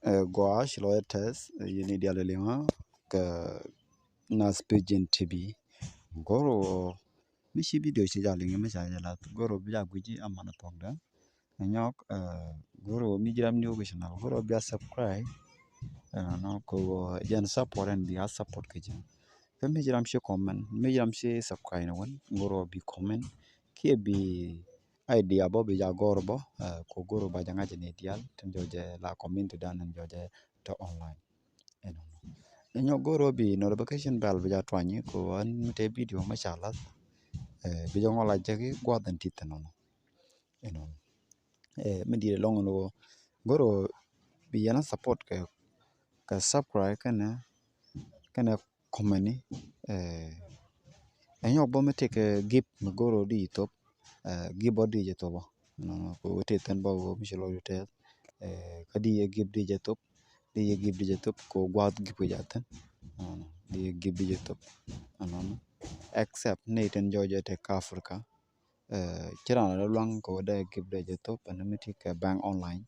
gouache loetes yini diale lima ke nas pigeon tv goro mishi video shi jali ngame jala goro bija guji amana tongda nyok goro mijiram ni ogishnal goro bia subscribe no ko jan support and bia support kejen mijiram shi comment mijiram shi subscribe no goro bi comment ke bi idea bo bija goro bo ko goro ba janga jene dial tenjoje la comment dan joje to online enyo goro bi notification bell bija twani ko an mute video mashallah bija ngola jagi gwadan titano midi long no goro bi yana support ka subscribe kana comment enyo bo mete ke gip goro di top gibodi je to no ko teten bo mishelo te kadi ye gib di je top di ye gib di je top ko gwad gipo jatan di ye gib di je top anon except neten joje te Africa kirana la lang ko da gib di je top anamiti ka bank online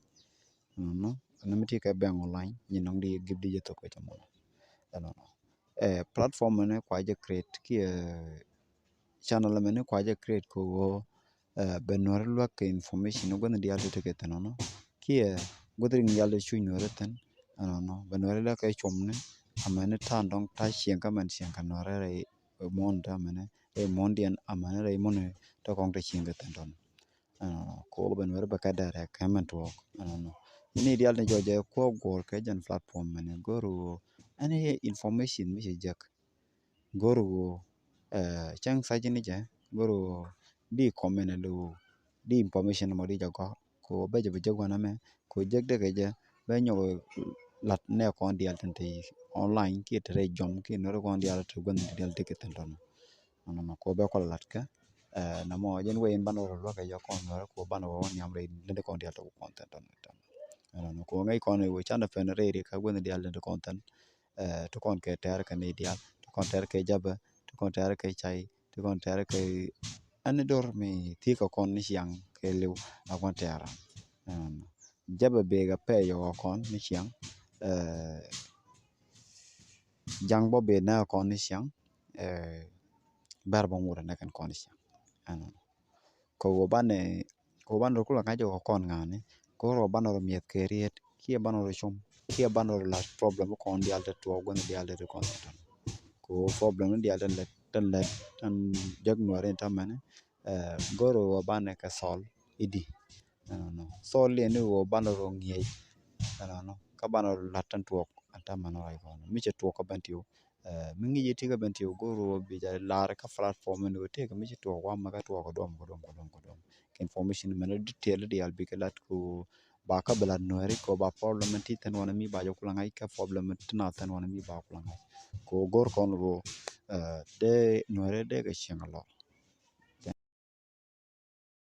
no anamiti ka bank online ni nong di gib di je top ko chamo anon platform ne kwa je create ki channel mene kwa je create ko benor lwa ke information go ndi alde te ketano no ki godring yalde chunyo reten no benor la ke chomne amane tandong ta shenka man shenka norere monda mane mondian amane re mone to kong te shenka tandon ko benor ba ka dare kaman to no ini di alde joje ko gor ke jan platform mane goro ane information mi jak goro chang sajini je goro di comment lo di information mo di jago ko beje wana me ko jegde geje be nyogo lat ne ko ndi altente online ki tere jom ki no ko ndi alto gon ndi al ticket ton no ko be ko lat ka na mo jen we banoro lo ka yo ko no ko banoro won yamre ndi ko ndi alto content ton no ko ngai ko ne we chanda fen re ka gon ndi alto content to kon ke ter ka ne dial to kon ter ke jaba to kon ter ke chai to kon ter ke ane dormi tika kon ni siang ke lew akon tera jaba bega pe yo kon ni siang jang bo be na kon ni siang barbo ngura na kan kon ni siang ko bane ko banro kula ngajo kon ngane ko ro banoro miet ke riet ki banoro chum ki banoro la problem kon di alta to gon di alta kon ko problem di alta le tan jagnuare tamane goro bane ka sol idi no sol le ne wo banoro ngiye no ka banoro latan tuok atamano ay kono mi che tuok bantiu mi ngi yeti ka bantiu goro bi ja lar ka platform ne te ka mi che tuok wa ma ka tuok dom information mena detail di albi ka lat ko ba ka bla noere ko ba problem ti tan wona mi ba jo kula ngai ka problem tina tan wona mi ba kula ngai ko gor kon go de noere de ka chingalo